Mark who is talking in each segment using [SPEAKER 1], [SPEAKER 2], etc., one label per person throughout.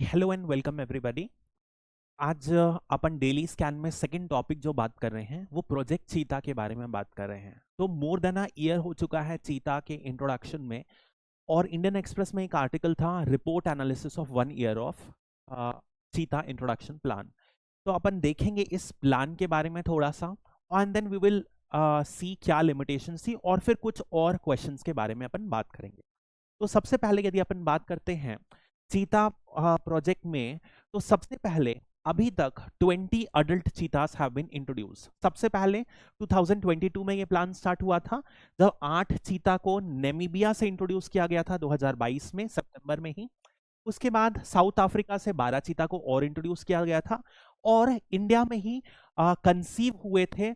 [SPEAKER 1] Hello and welcome everybody. आज अपन daily scan में second topic जो बात कर रहे हैं वो प्रोजेक्ट चीता के बारे में बात कर रहे हैं। तो मोर देन अ ईयर हो चुका है चीता के इंट्रोडक्शन में, और इंडियन एक्सप्रेस में एक आर्टिकल था, report analysis of 1 year of cheetah introduction plan. तो अपन देखेंगे इस प्लान के बारे में थोड़ा सा, and then we will see क्या लिमिटेशन थी और फिर कुछ और क्वेश्चंस के बारे में अपन बात करेंगे। तो सबसे पहले यदि अपन बात करते हैं चीता प्रोजेक्ट में, तो सबसे पहले अभी तक 20 adult cheetahs have been introduce. सबसे पहले 2022 में ये प्लान स्टार्ट हुआ था, जब 8 चीता को नेमीबिया से इंट्रोड्यूस किया गया था 2022 में सितंबर में ही। उसके बाद साउथ अफ्रीका से 12 चीता को और इंट्रोड्यूस किया गया था, और इंडिया में ही कंसीव हुए थे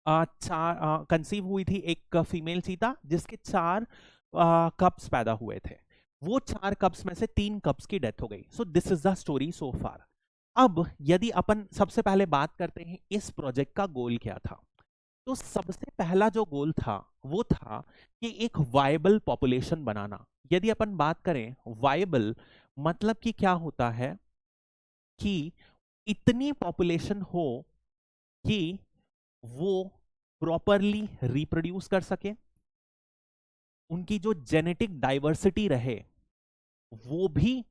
[SPEAKER 1] कंसीव हुई थी एक फीमेल चीता, जिसके 4 कप्स पैदा हुए थे। वो 4 कप्स में से 3 कप्स की डेथ हो गई। So this is the story so far. अब यदि अपन सबसे पहले बात करते हैं इस प्रोजेक्ट का गोल क्या था, तो सबसे पहला जो गोल था वो था कि एक वायबल पॉपुलेशन बनाना। यदि अपन बात करें वायबल, मतलब कि क्या होता है कि इतनी पॉपुलेशन हो कि वो प्रॉपरली रिप्रोड्यूस कर सके, उनकी जो जेनेटिक डाइवर्सिटी रहे वो भी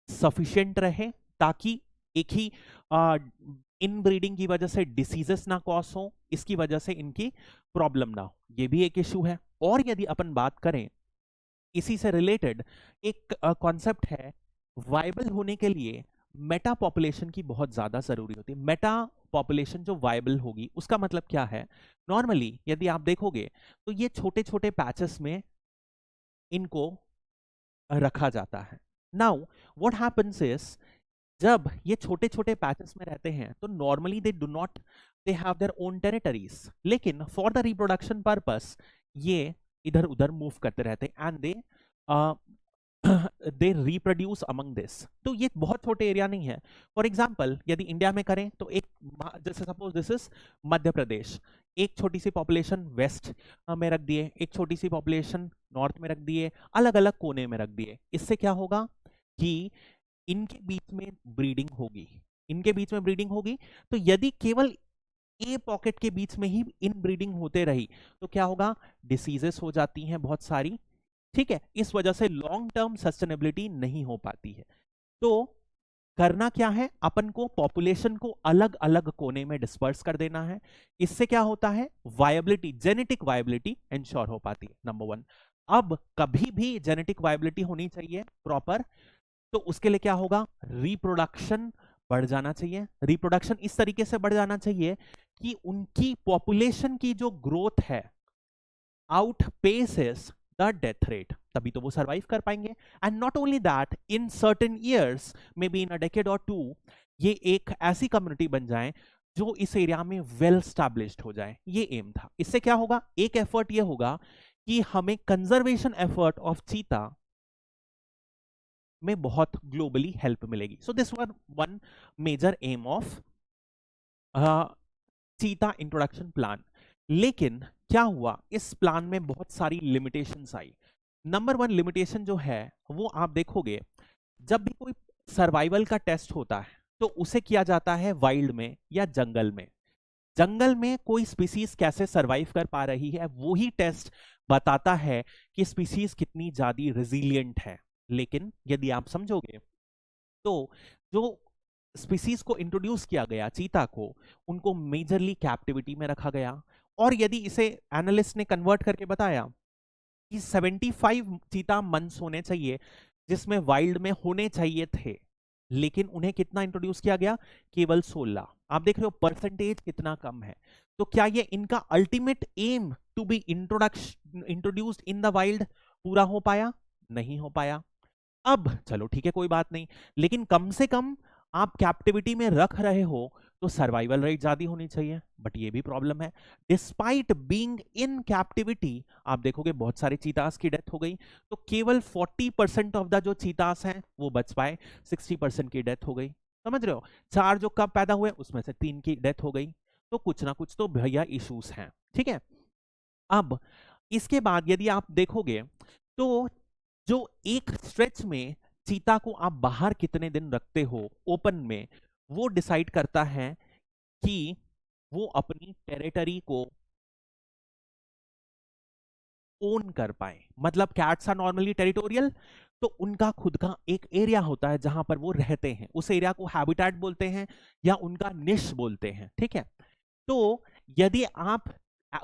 [SPEAKER 1] सफिशिएंट रहे, ताकि एक ही इनब्रीडिंग की वजह से डिसीजेस ना कॉज हो, इसकी वजह से इनकी प्रॉब्लम ना हो। ये भी एक इशू है। और यदि अपन बात करें इसी से रिलेटेड, एक कॉन्सेप्ट है, वायबल होने के लिए मेटा पॉपुलेशन की बहुत ज्यादा जरूरी होती है। मेटा पॉपुलेशन जो वायबल होगी उसका मतलब क्या है, नॉर्मली यदि आप देखोगे तो ये छोटे छोटे पैचेस में इनको रखा जाता है। नाउ व्हाट हैपेंस इज, जब ये छोटे छोटे पैचेस में रहते हैं तो normally they do not, they have their own territories, लेकिन फॉर द रिप्रोडक्शन पर्पस ये इधर उधर मूव करते रहते हैं, and they reproduce among this. तो ये बहुत छोटे एरिया नहीं है। फॉर एग्जाम्पल यदि इंडिया में करें तो एक, जैसे suppose this is Madhya Pradesh, एक छोटी सी पॉपुलेशन वेस्ट में रख दिए, एक छोटी सी पॉपुलेशन नॉर्थ में रख दिए, अलग अलग कोने में रख दिए। इससे क्या होगा कि इनके बीच में ब्रीडिंग होगी, इनके बीच में ब्रीडिंग होगी। तो यदि केवल ए पॉकेट के बीच में ही इन ब्रीडिंग होते रही तो क्या होगा, डिसीजेस हो जाती हैं बहुत सारी। ठीक है, इस वजह से लॉन्ग टर्म सस्टेनेबिलिटी नहीं हो पाती है। तो करना क्या है, अपन को पॉपुलेशन को अलग अलग कोने में डिस्पर्स कर देना है। इससे क्या होता है, वायबिलिटी, जेनेटिक वायबिलिटी इंश्योर हो पाती है, नंबर 1। अब कभी भी जेनेटिक वायबिलिटी होनी चाहिए प्रॉपर, तो उसके लिए क्या होगा, रिप्रोडक्शन बढ़ जाना चाहिए। रिप्रोडक्शन इस तरीके से बढ़ जाना चाहिए कि उनकी पॉपुलेशन की जो ग्रोथ है आउटपेसेस द डेथ रेट, तभी तो वो सरवाइव कर पाएंगे। And not only that, in certain years, may be in a decade और 2, ये एक ऐसी कम्युनिटी बन जाए जो इस एरिया में वेल स्टैब्लिश्ड हो जाए। ये एम था। इससे क्या होगा, एक एफर्ट ये होगा कि हमें कंजर्वेशन एफर्ट ऑफ चीता में बहुत ग्लोबली हेल्प मिलेगी। So this one one major aim of cheetah introduction plan. लेकिन क्या हुआ, इस प्लान में बहुत सारी लिमिटेशंस आई। नंबर 1 लिमिटेशन जो है वो आप देखोगे, जब भी कोई सर्वाइवल का टेस्ट होता है तो उसे किया जाता है वाइल्ड में या जंगल में। जंगल में कोई स्पीसीज कैसे सरवाइव कर पा रही है, वो ही टेस्ट बताता है कि स्पीसीज कितनी ज्यादा रेजिलिएंट है। लेकिन यदि आप समझोगे तो जो स्पीसीज को इंट्रोड्यूस किया गया चीता को, उनको मेजरली कैप्टिविटी में रखा गया। और यदि इसे एनालिस्ट ने कन्वर्ट करके बताया कि 75 चीता मंथ्स होने चाहिए, जिसमें वाइल्ड में होने चाहिए थे, लेकिन उन्हें कितना इंट्रोड्यूस किया गया, केवल 16। आप देख रहे हो परसेंटेज कितना कम है। तो क्या ये इनका ultimate aim to be introduced in the wild पूरा हो पाया, नहीं हो पाया। अब चलो ठीक है, कोई बात नहीं, लेकिन कम से कम आप कैप्टिविटी में रख रहे हो तो सर्वाइवल रेट ज्यादा होनी चाहिए। बट ये भी प्रॉब्लम है, डिस्पाइट बीइंग इन कैप्टिविटी आप देखोगे बहुत सारे चीतास की डेथ हो गई। तो केवल 40% ऑफ द जो चीतास हैं वो बच पाए, 60% की डेथ हो गई। समझ रहे हो, 4 जो कब पैदा हुए उसमें से 3 की डेथ हो गई। तो कुछ ना कुछ तो भैया इश्यूज हैं। ठीक है, अब इसके बाद यदि आप देखोगे तो जो एक स्ट्रेच में चीता को आप बाहर कितने दिन रखते हो ओपन में, वो डिसाइड करता है कि वो अपनी टेरिटरी को ओन कर पाए। मतलब कैट्स आर नॉर्मली टेरिटोरियल, तो उनका खुद का एक एरिया होता है जहां पर वो रहते हैं, उस एरिया को हैबिटेट बोलते हैं या उनका निश बोलते हैं, ठीक है। तो यदि आप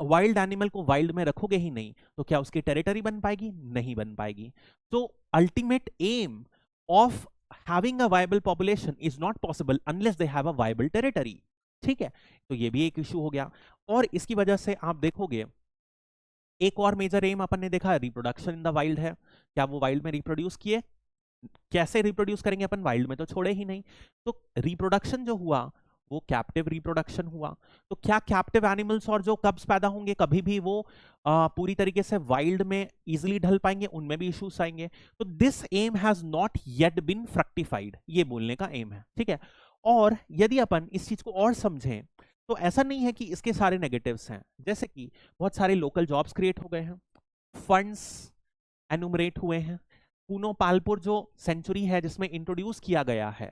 [SPEAKER 1] वाइल्ड एनिमल को वाइल्ड में रखोगे ही नहीं तो क्या उसकी टेरिटरी बन पाएगी? नहीं बन पाएगी। तो ultimate aim of having a viable population is not possible unless they have a viable territory, ठीक है। तो ये भी एक इशू हो गया। और इसकी वजह से आप देखोगे एक और मेजर एम अपन ने देखा, रिप्रोडक्शन इन द वाइल्ड है। क्या वो वाइल्ड में रिप्रोड्यूस किए? कैसे रिप्रोड्यूस करेंगे? अपन वाइल्ड में तो छोड़े ही नहीं। तो रिप्रोडक्शन जो हुआ वो कैप्टिव रिप्रोडक्शन हुआ। तो क्या कैप्टिव एनिमल्स और जो कब्स पैदा होंगे कभी भी वो पूरी तरीके से वाइल्ड में इजीली ढल पाएंगे? उनमें भी इश्यूज आएंगे। तो this aim has not yet been fructified, ये बोलने का एम है, ठीक है। और यदि अपन इस चीज को और समझें तो ऐसा नहीं है कि इसके सारे नेगेटिव्स हैं। जैसे कि बहुत सारे लोकल जॉब्स क्रिएट हो गए हैं, फंड्स एनुमरेट हुए हैं। पूनो पालपुर जो सेंचुरी है जिसमें इंट्रोड्यूस किया गया है,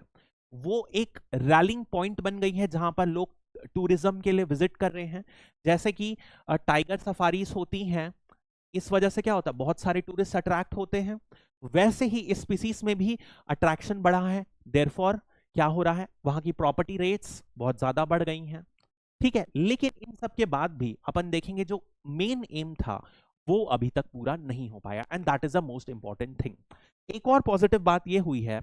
[SPEAKER 1] वो एक रैलिंग पॉइंट बन गई है जहां पर लोग टूरिज्म के लिए विजिट कर रहे हैं। जैसे कि टाइगर सफारीज होती हैं, इस वजह से क्या होता है, बहुत सारे टूरिस्ट अट्रैक्ट होते हैं। वैसे ही इस स्पीसीज में भी अट्रैक्शन बढ़ा है, देयरफॉर क्या हो रहा है, वहां की प्रॉपर्टी रेट्स बहुत ज्यादा बढ़ गई हैं, ठीक है। लेकिन इन सब के बाद भी अपन देखेंगे जो मेन एम था वो अभी तक पूरा नहीं हो पाया, and that is the most important thing. एक और पॉजिटिव बात ये हुई है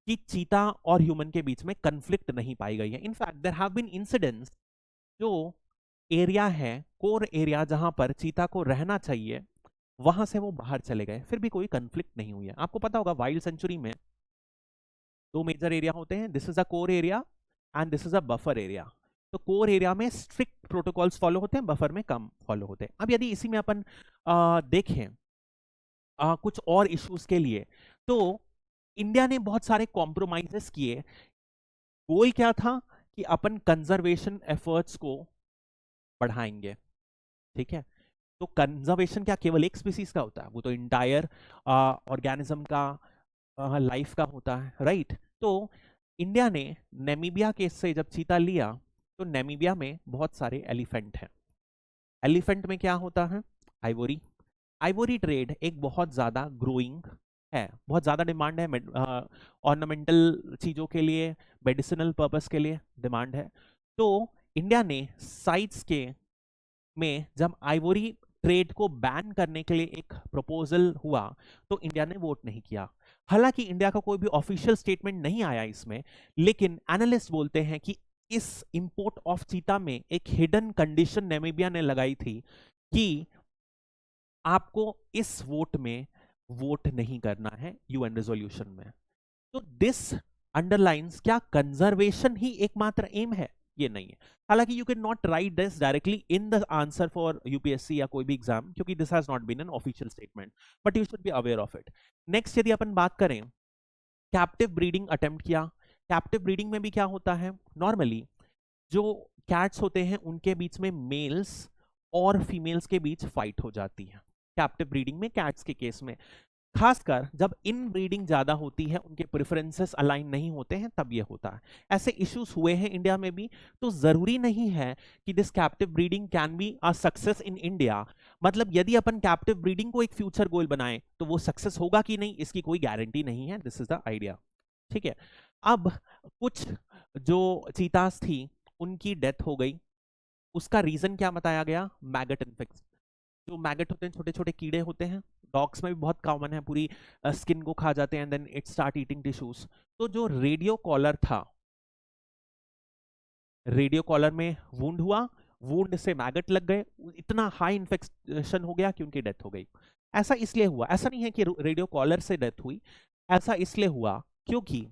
[SPEAKER 1] कि चीता और ह्यूमन के बीच में कंफ्लिक्ट नहीं पाई गई है। In fact there have been incidents, जो एरिया है कोर एरिया जहां पर चीता को रहना चाहिए वहां से वो बाहर चले गए, फिर भी कोई कंफ्लिक्ट नहीं हुई है। आपको पता होगा वाइल्ड सेंचुरी में दो मेजर एरिया होते हैं, this is a core area and this is a buffer area. तो कोर एरिया में स्ट्रिक्ट प्रोटोकॉल्स फॉलो होते हैं, बफर में कम फॉलो होते हैं। अब यदि इसी में अपन देखें कुछ और इश्यूज के लिए, तो इंडिया ने बहुत सारे कॉम्प्रोमाइजेस किए। गोल क्या था कि अपन कंजर्वेशन एफर्ट्स को बढ़ाएंगे, ठीक है। तो कंजर्वेशन क्या केवल एक स्पीसीज का होता है? वो तो इंटायर ऑर्गेनिज्म का लाइफ का होता है, राइट। तो इंडिया ने नेमीबिया केस से जब चीता लिया तो नेमीबिया में बहुत सारे एलिफेंट हैं। एलिफेंट में क्या होता है? आइवोरी। आइवोरी ट्रेड एक बहुत ज्यादा ग्रोइंग है, बहुत ज्यादा डिमांड है, ऑर्नामेंटल चीजों के लिए, मेडिसिनल पर्पस के लिए डिमांड है। तो इंडिया ने साइट्स के में जब आइवोरी ट्रेड को बैन करने के लिए एक प्रपोजल हुआ तो इंडिया ने वोट नहीं किया। हालांकि इंडिया का कोई भी ऑफिशियल स्टेटमेंट नहीं आया इसमें, लेकिन एनालिस्ट बोलते हैं कि इस इंपोर्ट ऑफ चीता में एक हिडन कंडीशन नेमीबिया ने लगाई थी कि आपको इस वोट में वोट नहीं करना है यूएन रेजोल्यूशन में। तो दिस अंडरलाइंस क्या कंजर्वेशन ही एकमात्र एम है? ये नहीं है। हालांकि you can not write this directly in the answer for UPSC या कोई भी एग्जाम, क्योंकि this has not been an official statement, but you should be aware of it. Next यदि अपन बात करें, कैप्टिव ब्रीडिंग अटेम्प्ट किया। कैप्टिव ब्रीडिंग में भी क्या होता है, नॉर्मली जो कैट्स होते हैं उनके बीच में मेल्स और फीमेल्स के बीच फाइट हो जाती है कैप्टिव ब्रीडिंग में, कैट्स के केस में। खासकर जब इन ब्रीडिंग ज्यादा होती है, उनके प्रेफरेंसेस अलाइन नहीं होते हैं, तब ये होता है। ऐसे इश्यूज हुए हैं इंडिया में भी। तो जरूरी नहीं है कि this captive breeding can be a success in India. मतलब यदि अपन कैप्टिव ब्रीडिंग को एक फ्यूचर गोल बनाएं तो वो सक्सेस होगा कि नहीं इसकी कोई गारंटी नहीं है। दिस इज द आइडिया, ठीक है। अब कुछ जो चीतास थी उनकी डेथ हो गई, उसका रीजन क्या बताया गया? Maggot infection. जो मैगट होते हैं छोटे छोटे कीड़े होते हैं, डॉग्स में भी बहुत कॉमन है, पूरी स्किन को खा जाते हैं and then it start eating tissues. तो जो रेडियो कॉलर था, रेडियो कॉलर में वुंड हुआ, वुंड से मैगट लग गए, इतना हाई इन्फेक्शन हो गया कि उनकी डेथ हो गई। ऐसा इसलिए हुआ, ऐसा नहीं है कि रेडियो कॉलर से डेथ हुई, ऐसा इसलिए हुआ क्योंकि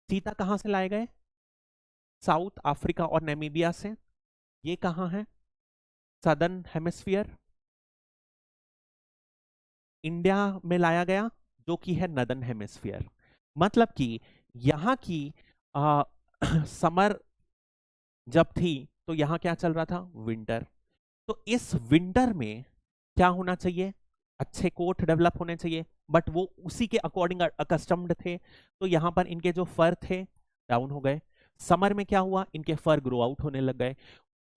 [SPEAKER 1] चीता कहां से लाए गए? साउथ अफ्रीका और नेमीबिया से। ये कहां है? Southern hemisphere. इंडिया में लाया गया जो कि है नदर्न हेमिस्फीयर। मतलब कि यहाँ की समर जब थी तो यहाँ क्या चल रहा था? विंटर। तो इस विंटर में क्या होना चाहिए? अच्छे कोट डेवलप होने चाहिए, बट वो उसी के अकॉर्डिंग अकस्टम्ड थे, तो यहाँ पर इनके जो फर थे डाउन हो गए। समर में क्या हुआ, इनके फर ग्रो आउट होने लग गए,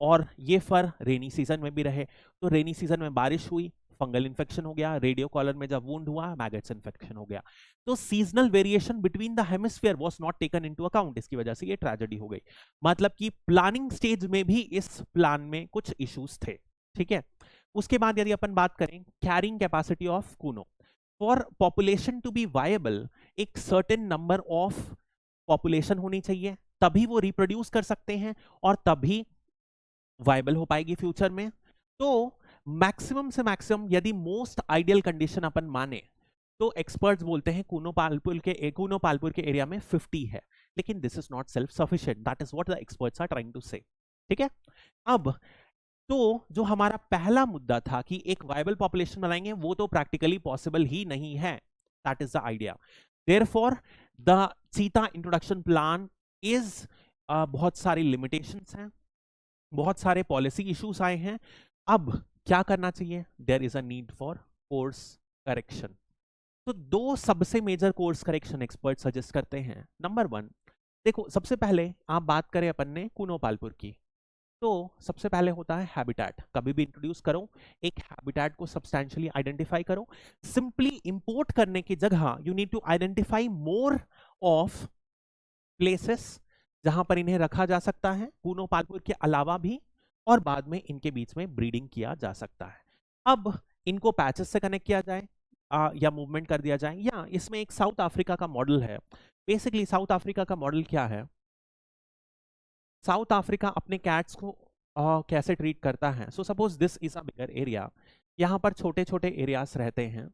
[SPEAKER 1] और ये फर रेनी सीजन में भी रहे, तो रेनी सीजन में बारिश हुई, फंगल इन्फेक्शन हो गया, रेडियो कॉलर में जब वुंड हुआ मैगेट्स इन्फेक्शन हो गया। तो seasonal variation between the hemisphere was not taken into account, इसकी वजह से ये ट्रेजेडी हो गई। मतलब कि प्लानिंग स्टेज में भी इस प्लान में कुछ इश्यूज थे, ठीक है। उसके बाद यदि अपन बात करें carrying capacity of Kuno, for population to be viable एक सर्टेन नंबर ऑफ पॉपुलेशन होनी चाहिए, तभी वो रिप्रोड्यूस कर सकते हैं और तभी वायबल हो पाएगी फ्यूचर में। तो मैक्सिमम से मैक्सिमम यदि मोस्ट आइडियल कंडीशन अपन माने तो एक्सपर्ट्स बोलते हैं कूनो पालपुर के एरिया में 50 है, लेकिन this is not self sufficient, that is what the experts are trying to say, ठीक है। अब तो जो हमारा पहला मुद्दा था कि एक वायबल पॉपुलेशन बनाएंगे, वो तो प्रैक्टिकली पॉसिबल ही नहीं है, that is the idea. Therefore the चीता इंट्रोडक्शन प्लान इज बहुत सारी लिमिटेशंस हैं, बहुत सारे पॉलिसी इश्यूज आए हैं। अब क्या करना चाहिए, there is a need for course correction. तो दो सबसे major course correction expert suggest करते हैं। नंबर 1, देखो सबसे पहले आप बात करें अपन ने कूनो पालपुर की, तो सबसे पहले होता है हैबिटेट। कभी भी इंट्रोड्यूस करो एक हैबिटेट को सब्सटैंशियली आइडेंटिफाई करो। सिंपली इंपोर्ट करने की जगह you need to identify more of places जहां पर इन्हें रखा जा सकता है कूनो पालपुर के अलावा भी, और बाद में इनके बीच में ब्रीडिंग किया जा सकता है। अब इनको पैचेस से कनेक्ट किया जाए या मूवमेंट कर दिया जाए, या इसमें एक साउथ अफ्रीका का मॉडल है। बेसिकली साउथ अफ्रीका का मॉडल क्या है, साउथ अफ्रीका अपने कैट्स को कैसे ट्रीट करता है। So suppose this is a bigger area, यहाँ पर छोटे छोटे एरियाज रहते हैं,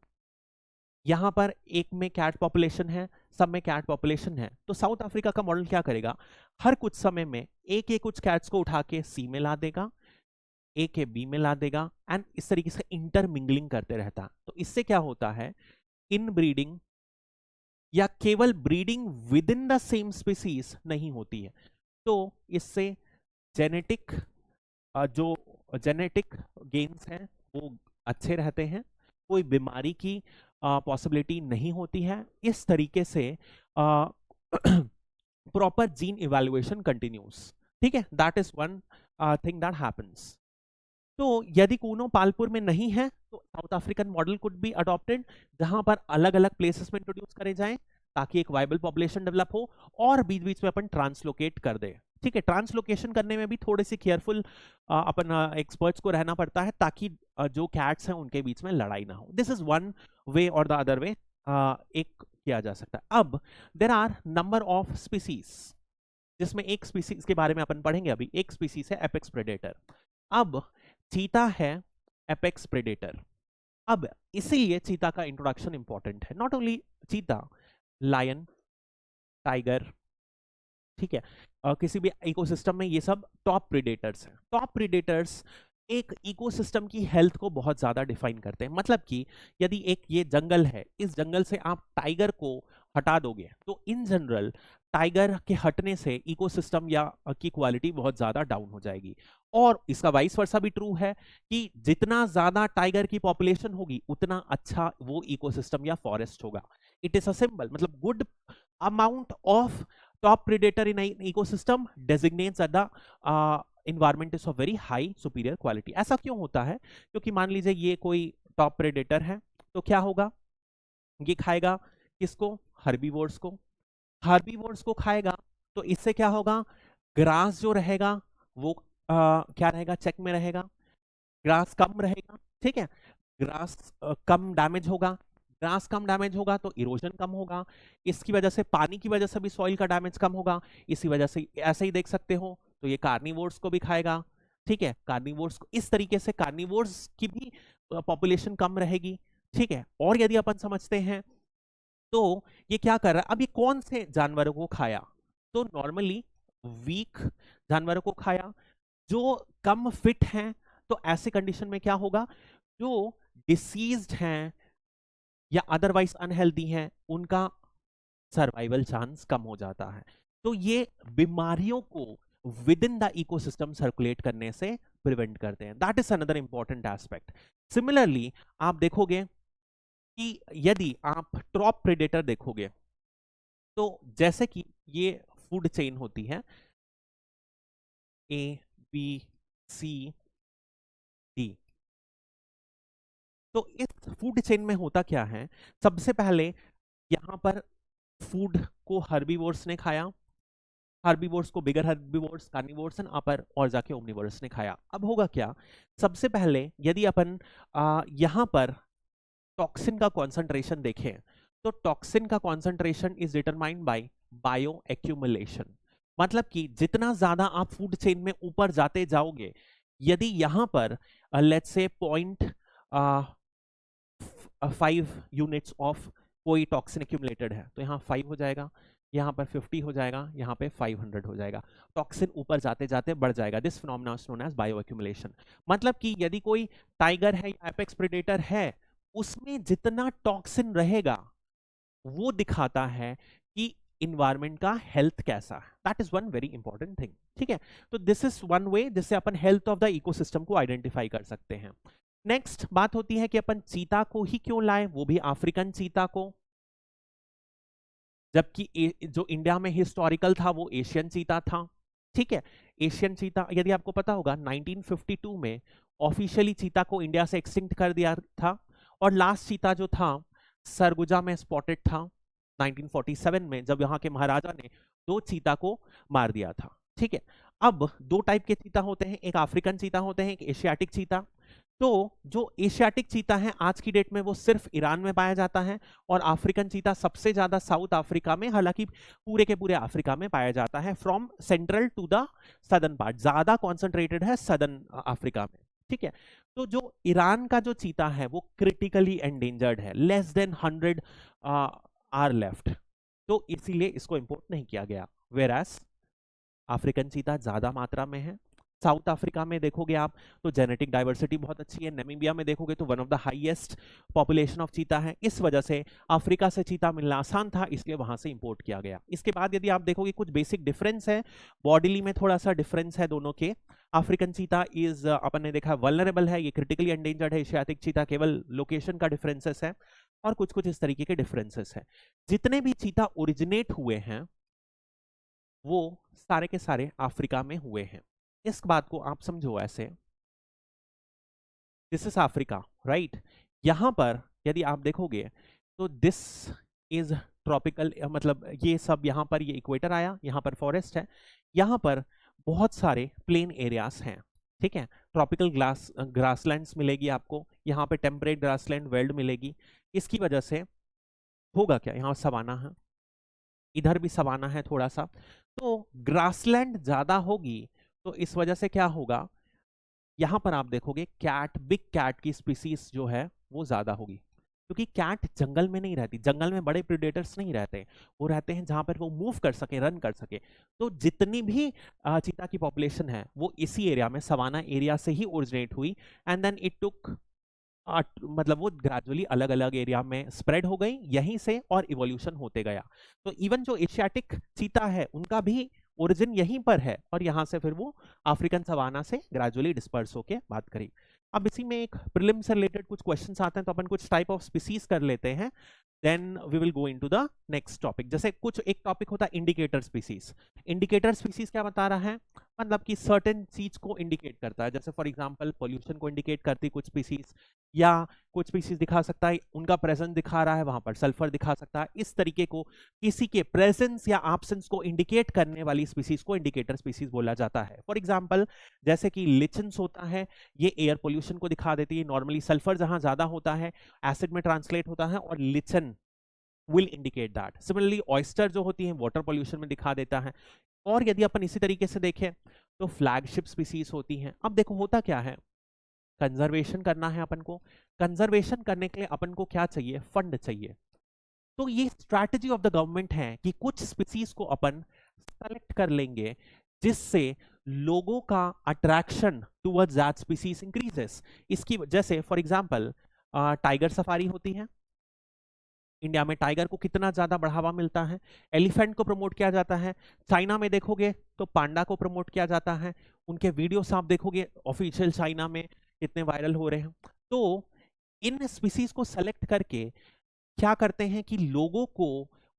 [SPEAKER 1] यहाँ पर एक में कैट पॉपुलेशन है, सब में कैट पॉपुलेशन है। तो साउथ अफ्रीका का मॉडल क्या करेगा, हर कुछ समय में एक एक कुछ कैट्स को उठा के सी में ला देगा, ए के बी में ला देगा, एंड इस तरीके से इंटरमिंगलिंग करते रहता। तो इससे क्या होता है, इन ब्रीडिंग या केवल breeding with in the same species नहीं होती है, तो इससे जेनेटिक जो जेनेटिक गेन्स हैं वो अच्छे रहते हैं, कोई बीमारी की पॉसिबिलिटी नहीं होती है। इस तरीके से प्रॉपर जीन इवैल्यूएशन कंटिन्यूस, ठीक है, that is one thing that happens. तो यदि कूनो पालपुर में नहीं है तो south African model could be adopted, जहां पर अलग अलग प्लेसेस में इंट्रोड्यूस करे जाएं ताकि एक वायबल पॉपुलेशन डेवलप हो, और बीच बीच में अपन ट्रांसलोकेट कर दे, ठीक है। ट्रांसलोकेशन करने में भी थोड़ी सी केयरफुल अपन एक्सपर्ट्स को रहना पड़ता है, ताकि जो कैट्स हैं उनके बीच में लड़ाई ना हो। दिस इज वन वे और द अदर वे एक किया जा सकता है। अब there are number of species, जिसमें एक स्पीसीज के बारे में अपन पढ़ेंगे अभी। एक स्पीसीज है एपेक्स प्रेडेटर। अब चीता है एपेक्स प्रेडेटर, अब इसीलिए चीता का इंट्रोडक्शन इंपॉर्टेंट है। नॉट ओनली चीता, लायन, टाइगर, ठीक है, किसी भी इकोसिस्टम में ये सब टॉप प्रेडेटर्स हैं। टॉप प्रेडेटर्स एक इकोसिस्टम की हेल्थ को बहुत ज्यादा डिफाइन करते हैं। मतलब कि यदि एक ये जंगल है, इस जंगल से आप टाइगर को हटा दोगे तो इन जनरल टाइगर के हटने से इकोसिस्टम या की क्वालिटी बहुत ज्यादा डाउन हो जाएगी। और इसका वाइस वर्सा भी ट्रू है कि जितना ज्यादा टाइगर की पॉपुलेशन होगी उतना अच्छा वो इकोसिस्टम या फॉरेस्ट होगा। इट इज अ सिंबल, मतलब good amount of top predator in an ecosystem designates that the environment is of very high superior quality। ऐसा क्यों होता है, क्योंकि मान लीजिए ये कोई टॉप प्रेडेटर है, तो क्या होगा, ये खाएगा किसको, हर्बीवोर्स को। हर्बीवोर्स को खाएगा तो इससे क्या होगा, ग्रास जो रहेगा वो क्या रहेगा, चेक में रहेगा, ग्रास कम रहेगा, ठीक है। ग्रास कम डैमेज होगा, ग्रास कम डैमेज होगा तो इरोजन कम होगा, इसकी वजह से पानी की वजह से भी सॉइल का डैमेज कम होगा। इसी वजह से ऐसे ही देख सकते हो, तो ये कार्निवोर्स को भी खाएगा, ठीक है। कार्निवोर्स को इस तरीके से कार्निवोर्स की भी पॉपुलेशन कम रहेगी, ठीक है। और यदि अपन समझते हैं तो ये क्या कर रहा है, अब ये कौन से जानवरों को खाया, तो नॉर्मली वीक जानवरों को खाया, जो कम फिट हैं। तो ऐसे कंडीशन में क्या होगा, जो डिसीज्ड हैं या अदरवाइज अनहेल्दी हैं उनका सर्वाइवल चांस कम हो जाता है। तो ये बीमारियों को with in the ecosystem circulate करने से प्रिवेंट करते हैं। That is another important aspect. Similarly आप देखोगे कि यदि आप टॉप प्रेडेटर देखोगे तो जैसे कि ये फूड चेन होती है ए बी सी डी, तो इस फूड चेन में होता क्या है, सबसे पहले यहां पर फूड को हर्बीवोर्स ने खाया, हर्बीवोर्स को बिगर हर्बीवोर्स, कार्निवोर्स एंड अपर, और जाके ओमनिवोर्स ने खाया। अब होगा क्या, सबसे पहले यदि अपन यहां पर टॉक्सिन का कॉन्सेंट्रेशन देखें तो टॉक्सिन का concentration is determined by bio accumulation, मतलब कि जितना ज्यादा आप फूड चेन में ऊपर जाते जाओगे, यदि यहां पर लेट्स से 0.5 यूनिट्स ऑफ कोई टॉक्सिन एक्यूमुलेटेड है तो यहाँ 5 हो जाएगा, यहाँ पर 50 हो जाएगा, यहाँ पे 500 हो जाएगा, टॉक्सिन ऊपर जाते जाते बढ़ जाएगा। This phenomena is known as bio accumulation. मतलब कि यदि कोई टाइगर है या एपेक्स प्रेडेटर है, उसमें जितना टॉक्सिन रहेगा वो दिखाता है कि इन्वायरमेंट का हेल्थ कैसा है। That is one very important thing, ठीक है। तो दिस इज वन वे जिससे अपन हेल्थ ऑफ द इकोसिस्टम को आइडेंटिफाई कर सकते हैं। नेक्स्ट बात होती है कि अपन चीता को ही क्यों लाए, वो भी अफ्रीकन चीता को, जबकि जो इंडिया में हिस्टोरिकल था वो एशियन चीता था, ठीक है। एशियन चीता, यदि आपको पता होगा 1952 में ऑफिशियली चीता को इंडिया से एक्सटिंक्ट कर दिया था, और लास्ट चीता जो था सरगुजा में स्पॉटेड था 1947 में, जब यहाँ के महाराजा ने 2 चीता को मार दिया था, ठीक है। अब 2 टाइप के चीता होते हैं, एक अफ्रीकन चीता होते हैं, एक एशियाटिक चीता। तो जो एशियाटिक चीता है आज की डेट में वो सिर्फ ईरान में पाया जाता है, और अफ्रीकन चीता सबसे ज्यादा साउथ अफ्रीका में, हालांकि पूरे के पूरे अफ्रीका में पाया जाता है, from central to the southern part, ज्यादा कॉन्सेंट्रेटेड है सदर्न अफ्रीका में, ठीक है। तो जो ईरान का जो चीता है वो क्रिटिकली एंडेंजर्ड है, लेस देन 100 आर लेफ्ट, तो इसीलिए इसको इंपोर्ट नहीं किया गया। वेरास अफ्रीकन चीता ज्यादा मात्रा में है। साउथ अफ्रीका में देखोगे आप तो जेनेटिक डाइवर्सिटी बहुत अच्छी है। नामीबिया में देखोगे तो one of the highest population of चीता है, इस वजह से अफ्रीका से चीता मिलना आसान था, इसलिए वहां से इंपोर्ट किया गया। इसके बाद यदि आप देखोगे कुछ बेसिक डिफरेंस है, बॉडीली में थोड़ा सा डिफरेंस है दोनों के। अफ्रीकन चीता इज अपन ने देखा वल्नरेबल है, ये क्रिटिकली एंडेंजर्ड है। एशियाटिक चीता केवल लोकेशन का डिफरेंसेस है, और कुछ कुछ इस तरीके के डिफरेंसेस है। जितने भी चीता ओरिजिनेट हुए हैं वो सारे के सारे अफ्रीका में हुए हैं। इस बात को आप समझो ऐसे, दिस इज अफ्रीका, राइट। यहां पर यदि आप देखोगे तो दिस इज ट्रॉपिकल, मतलब ये सब यहां पर ये इक्वेटर आया, यहां पर फॉरेस्ट है, यहां पर बहुत सारे प्लेन एरियाज हैं, ठीक है। ट्रॉपिकल ग्रासलैंड्स मिलेगी आपको, यहाँ पे टेम्परेट ग्रासलैंड वेल्ड मिलेगी। इसकी वजह से होगा क्या, यहाँ सवाना है, इधर भी सवाना है थोड़ा सा, तो ग्रासलैंड ज्यादा होगी, तो इस वजह से क्या होगा, यहां पर आप देखोगे कैट, बिग कैट की स्पीसीज जो है वो ज्यादा होगी, क्योंकि कैट जंगल में नहीं रहती, जंगल में बड़े प्रेडेटर्स नहीं रहते, वो रहते हैं जहां पर वो मूव कर सके, रन कर सके। तो जितनी भी चीता की पॉपुलेशन है वो इसी एरिया में, सवाना एरिया से ही ओरिजिनेट हुई, एंड देन इट टुक मतलब वो ग्रेजुअली अलग अलग एरिया में स्प्रेड हो गई यहीं से, और इवोल्यूशन होते गया। तो इवन जो एशियाटिक चीता है उनका भी ओरिजिन यहीं पर है, और यहां से फिर वो अफ्रीकन सवाना से ग्रेजुअली डिस्पर्स होके बात करी। अब इसी में एक प्रीलिम से रिलेटेड कुछ क्वेश्चंस आते हैं, तो अपन कुछ टाइप ऑफ स्पीसीज कर लेते हैं, then we will go into the next topic. जैसे कुछ एक टॉपिक होता है इंडिकेटर स्पीसीज। इंडिकेटर स्पीसीज क्या बता रहा है, मतलब कि सर्टेन चीज को इंडिकेट करता है, जैसे फॉर एग्जांपल पोल्यूशन को इंडिकेट करती कुछ स्पीसीज, या कुछ स्पीसीज दिखा सकता है उनका प्रेजेंस दिखा रहा है, वहां पर सल्फर दिखा सकता है। इस तरीके को किसी के प्रेजेंस या एब्सेंस को इंडिकेट करने वाली स्पीसीज को इंडिकेटर स्पीसीज बोला जाता है। फॉर एग्जांपल जैसे कि लिचन्स होता है, ये एयर पोल्यूशन को दिखा देती है, नॉर्मली सल्फर जहां ज्यादा होता है एसिड में ट्रांसलेट होता है, और lichen will indicate that. Similarly oyster जो होती है वाटर पोल्यूशन में दिखा देता है। और यदि अपन इसी तरीके से देखें तो फ्लैगशिप स्पीसीज होती हैं। अब देखो होता क्या है, कंजर्वेशन करना है अपन को, कंजर्वेशन करने के लिए अपन को क्या चाहिए, फंड चाहिए। तो ये स्ट्रैटेजी ऑफ द गवर्नमेंट है कि कुछ स्पीसीज को अपन सेलेक्ट कर लेंगे जिससे लोगों का attraction towards that species increases. इसकी जैसे फॉर एग्जांपल टाइगर सफारी होती है, इंडिया में टाइगर को कितना ज्यादा बढ़ावा मिलता है, एलिफेंट को प्रमोट किया जाता है। चाइना में देखोगे तो पांडा को प्रमोट किया जाता है, उनके वीडियोस आप देखोगे ऑफिशियल चाइना में कितने वायरल हो रहे हैं। तो इन स्पीसीज को सेलेक्ट करके क्या करते हैं कि लोगों को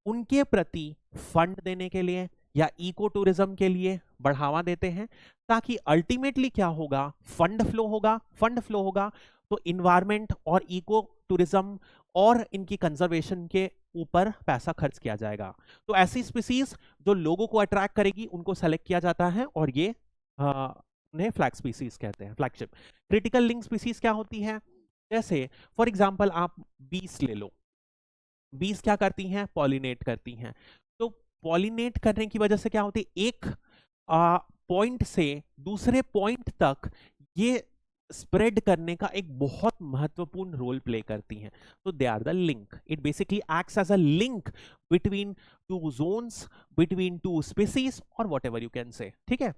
[SPEAKER 1] उनके प्रति फंड देने के लिए या इको टूरिज्म के लिए बढ़ावा देते हैं, ताकि अल्टीमेटली क्या होगा, फंड फ्लो होगा। फंड फ्लो होगा तो इन्वायरमेंट और इको टूरिज्म और इनकी कंजर्वेशन के ऊपर पैसा खर्च किया जाएगा। तो ऐसी स्पीसीज जो लोगों को अट्रैक्ट करेगी उनको सेलेक्ट किया जाता है, और ये उन्हें फ्लैग स्पीसीज कहते हैं, फ्लैगशिप। क्रिटिकल लिंक स्पीसीज क्या होती है? जैसे फॉर एग्जांपल आप बीस ले लो। बीज क्या करती हैं? पॉलिनेट करती हैं। तो पॉलिनेट करने की वजह से क्या होती है, एक पॉइंट से दूसरे पॉइंट तक ये स्प्रेड करने का एक बहुत महत्वपूर्ण रोल प्ले करती हैं। तो they are the link, it basically acts as a link between two zones, between two species और whatever you can say, ठीक है।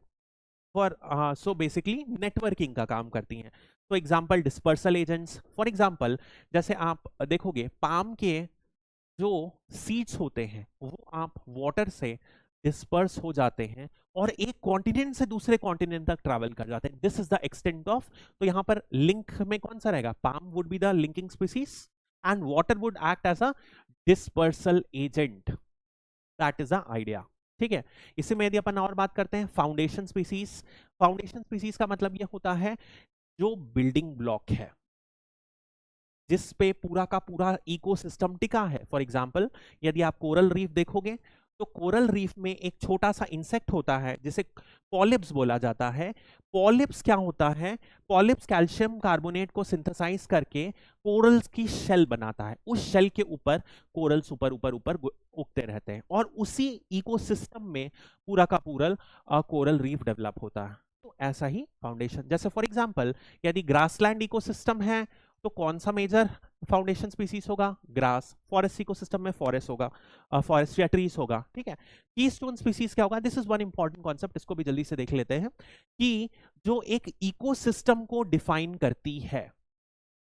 [SPEAKER 1] फॉर सो बेसिकली नेटवर्किंग का काम करती हैं। तो example dispersal agents, for example जैसे आप देखोगे पाम के जो सीड्स होते हैं वो आप वाटर से डिस्पर्स हो जाते हैं और एक कॉन्टिनेंट से दूसरे कॉन्टिनेंट तक ट्रैवल कर जाते हैं। This is the extent of, तो यहां पर लिंक में कौन सा रहेगा? Palm would be the linking species and water would act as a dispersal agent. That is the idea, ठीक है। इसी में यदि अपन और बात करते हैं फाउंडेशन स्पीसीज। फाउंडेशन स्पीसीज का मतलब यह होता है जो बिल्डिंग ब्लॉक है, जिस पे पूरा का पूरा इकोसिस्टम टिका है। फॉर एग्जांपल यदि आप कोरल रीफ देखोगे तो कोरल रीफ में एक छोटा सा इंसेक्ट होता है जिसे पॉलिप्स बोला जाता है। पॉलिप्स क्या होता है? पॉलिप्स कैल्शियम कार्बोनेट को सिंथेसाइज करके कोरल्स की शेल बनाता है। उस शेल के ऊपर कोरल्स ऊपर ऊपर ऊपर उगते रहते हैं और उसी इकोसिस्टम में पूरा का पूरा कोरल रीफ डेवलप होता है। तो ऐसा ही फाउंडेशन, जैसे फॉर एग्जांपल यदि ग्रासलैंड इकोसिस्टम है तो कौन सा मेजर फाउंडेशन स्पीसीज होगा? ग्रास। फॉरेस्ट इकोसिस्टम में फॉरेस्ट होगा, फॉरेस्ट या ट्रीज होगा, ठीक है। कीस्टोन स्पीसीज क्या होगा? This is one important concept, इसको भी जल्दी से देख लेते हैं कि जो एक इकोसिस्टम को डिफाइन करती है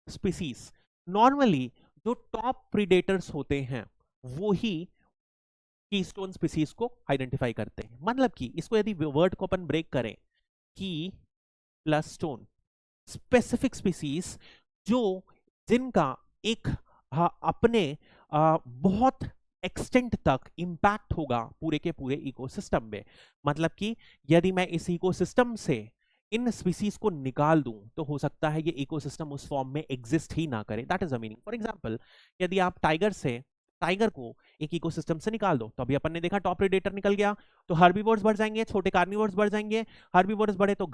[SPEAKER 1] स्पीसीज, नॉर्मली जो टॉप प्रीडेटर्स होते हैं वो ही कीस्टोन स्पीसीज को आइडेंटिफाई करते हैं। मतलब कि इसको यदि वर्ड को अपन ब्रेक करें, की प्लस स्टोन, स्पेसिफिक स्पीसीज जो जिनका एक अपने बहुत एक्सटेंट तक इंपैक्ट होगा पूरे के पूरे इकोसिस्टम में। मतलब कि यदि मैं इस इकोसिस्टम से इन स्पीसीज को निकाल दूं तो हो सकता है ये इकोसिस्टम उस फॉर्म में एग्जिस्ट ही ना करे। That is the meaning. For example यदि आप टाइगर को एक इकोसिस्टम से निकाल दो तो अभी अपन ने देखा टॉप प्रेडेटर निकल गया तो हर्बीवोर्स बढ़ जाएंगे, छोटे कार्निवोर्स बढ़ जाएंगे। हर्बीवोर्स बढ़े तो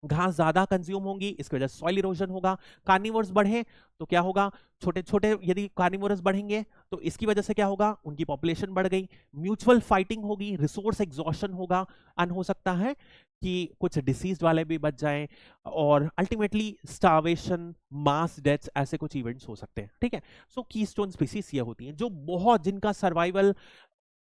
[SPEAKER 1] घास ज्यादा कंज्यूम होंगी, इसकी वजह से सॉइल इरोजन होगा। कार्निवोर्स बढ़े तो क्या होगा? छोटे छोटे यदि कार्निवोरस बढ़ेंगे तो इसकी वजह से क्या होगा? उनकी पॉपुलेशन बढ़ गई, म्यूचुअल फाइटिंग होगी, रिसोर्स एग्जॉशन होगा, एंड हो सकता है कि कुछ डिसीज वाले भी बच जाएं और अल्टीमेटली स्टार्वेशन, मास डेथ्स, ऐसे कुछ इवेंट्स हो सकते हैं, ठीक है। सो कीस्टोन स्पीसीज ये होती हैं जो बहुत, जिनका survival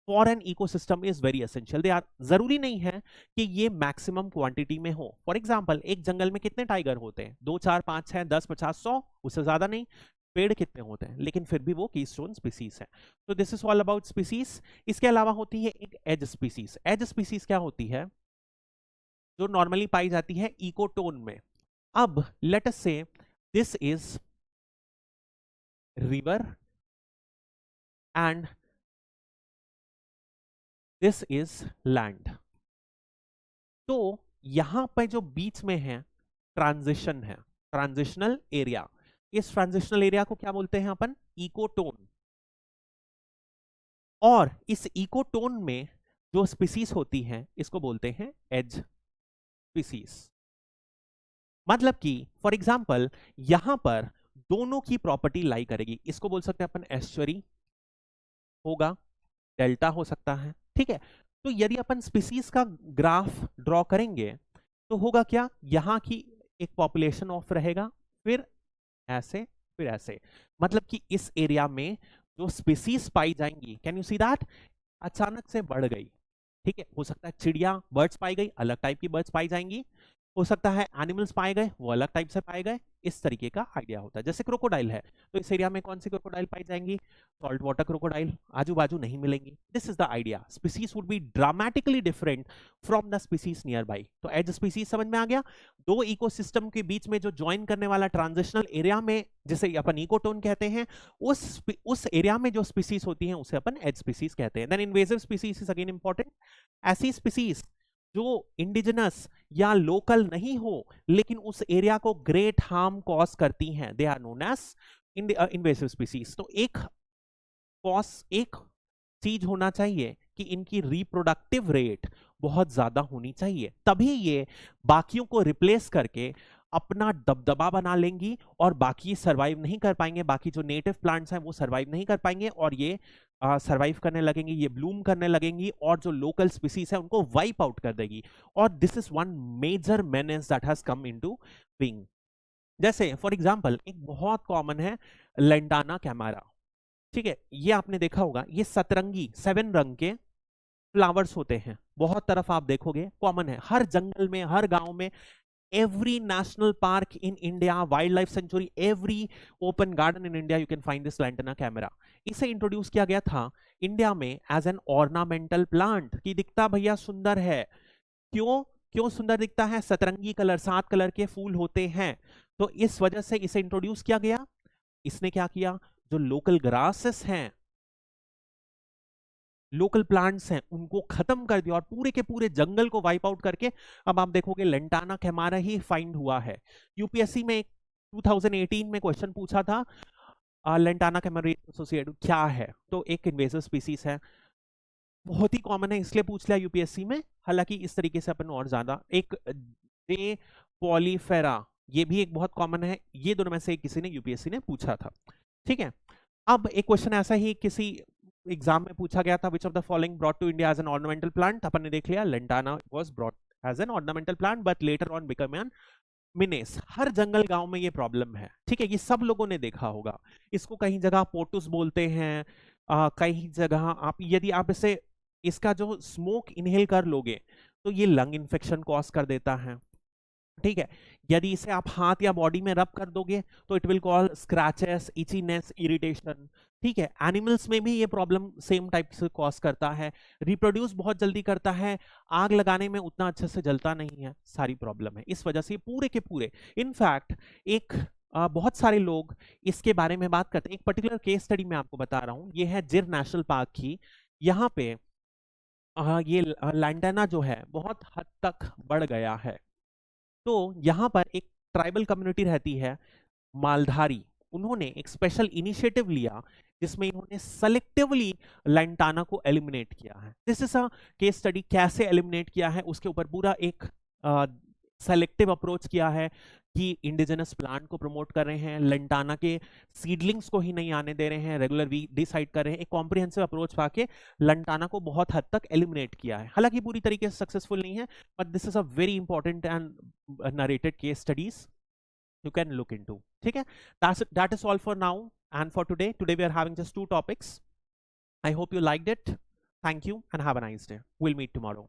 [SPEAKER 1] for an ecosystem is very essential. They are, जरूरी नहीं है कि ये मैक्सिमम क्वांटिटी में हो। फॉर एग्जांपल एक जंगल में कितने टाइगर होते हैं? 2, 4, 5, 6, 10, 50, 100, उससे ज्यादा नहीं। पेड़ कितने होते हैं, लेकिन फिर भी वो कीस्टोन स्पीसीज है। तो this is all about species. इसके अलावा होती है एक एज स्पीसीज। एज स्पीसीज क्या होती है? जो नॉर्मली पाई जाती है इकोटोन में। अब लेट अस से this is river and this is land. तो यहां पर जो बीच में है ट्रांजिशन है, ट्रांजिशनल एरिया। इस ट्रांजिशनल एरिया को क्या बोलते हैं अपन? इकोटोन। और इस इकोटोन में जो स्पीसीज होती हैं इसको बोलते हैं एज स्पीसीज। मतलब कि फॉर एग्जांपल यहां पर दोनों की प्रॉपर्टी लाई करेगी। इसको बोल सकते हैं अपन एस्चुरी होगा, डेल्टा हो सकता है, ठीक है। तो यदि अपन स्पीसीज का ग्राफ ड्रॉ करेंगे तो होगा क्या? यहां की एक पॉपुलेशन ऑफ रहेगा, फिर ऐसे, फिर ऐसे। मतलब कि इस एरिया में जो स्पीसीज पाई जाएंगी, कैन यू सी दैट, अचानक से बढ़ गई, ठीक है। हो सकता है चिड़िया, बर्ड्स पाई गई, अलग टाइप की बर्ड्स पाई जाएंगी। हो सकता है एनिमल्स पाए गए, वो अलग टाइप से पाए गए, इस तरीके का आइडिया होता है। जैसे क्रोकोडाइल है तो इस एरिया में कौन सी क्रोकोडाइल पाई जाएंगी, सॉल्ट वाटर क्रोकोडाइल, आजू बाजू नहीं मिलेंगी। This is the idea, species would be dramatically different from the species near by. तो एज स्पीसीज समझ में आ गया, दो इकोसिस्टम के बीच में जो ज्वाइन करने वाला ट्रांजिशनल एरिया में जिसे अपन इकोटोन कहते हैं, उस एरिया में जो स्पीसीज होती हैं उसे अपन एज स्पीसीज कहते हैं। Then invasive species is again important, ऐसी स्पीसीज जो इंडिजिनस या लोकल नहीं हो लेकिन उस एरिया को ग्रेट हार्म कॉज करती हैं, they are known as invasive species. तो एक चीज होना चाहिए कि इनकी रिप्रोडक्टिव रेट बहुत ज्यादा होनी चाहिए, तभी ये बाकियों को रिप्लेस करके अपना दबदबा बना लेंगी और बाकी सरवाइव नहीं कर पाएंगे, बाकी जो नेटिव प्लांट्स हैं वो सरवाइव नहीं कर पाएंगे और ये सरवाइव करने लगेंगी, ये ब्लूम करने लगेंगी और जो लोकल स्पीसीज है उनको वाइप आउट कर देगी। और this is one major menace that has come into being. जैसे फॉर एग्जांपल एक बहुत कॉमन है लेंटाना कैमारा, ठीक है, ये आपने देखा होगा, ये सतरंगी 7 रंग के फ्लावर्स होते हैं, बहुत तरफ आप देखोगे, कॉमन है हर जंगल में, हर गांव में, every national park in India, wildlife sanctuary, every open garden in India, you can find this lantana camera. इसे इंट्रोड्यूस किया गया था इंडिया में एज एन ऑर्नामेंटल प्लांट कि दिखता भैया सुंदर है। क्यों सुंदर दिखता है, सतरंगी कलर, 7 कलर के फूल होते हैं, तो इस वजह से इसे इंट्रोड्यूस किया गया। इसने क्या किया, जो लोकल ग्रासेस हैं, लोकल प्लांट्स हैं, उनको खत्म कर दिया और पूरे के पूरे जंगल को वाइप आउट करके अब आप देखोगे लेंटाना कैमारा ही फाइंड हुआ है। यूपीएससी में 2018 में क्वेश्चन पूछा था लेंटाना कैमारा एसोसिएटेड क्या है, तो एक इन्वेसिव स्पीसीज है, बहुत ही कॉमन है इसलिए पूछ लिया यूपीएससी में। हालांकि इस तरीके से अपन और ज्यादा, एक डे पॉलीफेरा, ये भी एक बहुत कॉमन है, ये दोनों में से किसी ने यूपीएससी ने पूछा था, ठीक है। अब एक क्वेश्चन ऐसा ही किसी एग्जाम में पूछा गया था, which of the following brought to India as an ornamental plant, अपन ने देख लिया lantana was brought as an ornamental plant but later on become an menace. हर जंगल गांव में ये प्रॉब्लम है, ठीक है, ये सब लोगों ने देखा होगा। इसको कहीं जगह पोटुस बोलते हैं, कहीं जगह आप यदि आप इसका जो स्मोक इनहेल कर लोगे तो ये लंग इन्फेक्शन कॉज कर देता है, ठीक है। यदि इसे आप हाथ या बॉडी में रब कर दोगे तो it will call scratches, itchiness, irritation, ठीक है। एनिमल्स में भी ये प्रॉब्लम सेम टाइप से कॉज करता है, रिप्रोड्यूस बहुत जल्दी करता है, आग लगाने में उतना अच्छे से जलता नहीं है, सारी प्रॉब्लम है। इस वजह से पूरे के पूरे, इनफैक्ट एक बहुत सारे लोग इसके बारे में बात करते हैं। एक पर्टिकुलर केस स्टडी मैं आपको बता रहा हूं, ये है जिर नेशनल पार्क की। यहाँ पे ये लैंटाना जो है बहुत हद तक बढ़ गया है। तो यहाँ पर एक ट्राइबल कम्युनिटी रहती है मालधारी, उन्होंने एक स्पेशल इनिशिएटिव लिया जिसमें इन्होंने सेलेक्टिवली लैंटाना को एलिमिनेट किया है। This is a case study, कैसे एलिमिनेट किया है उसके ऊपर पूरा एक सेलेक्टिव अप्रोच किया है कि इंडिजिनस प्लांट को प्रमोट कर रहे हैं, लैंटाना के सीडलिंग्स को ही नहीं आने दे रहे हैं, रेगुलर वी डिसाइड कर रहे हैं, एक कॉम्प्रिहेंसिव अप्रोच पाके लैंटाना को बहुत हद तक एलिमिनेट किया है। हालांकि पूरी तरीके से सक्सेसफुल नहीं है, but this is a very important and narrated case studies you can look into, ठीक है। that is all for now and for today we are having just 2 topics. I hope you liked it. Thank you and have a nice day. We'll meet tomorrow.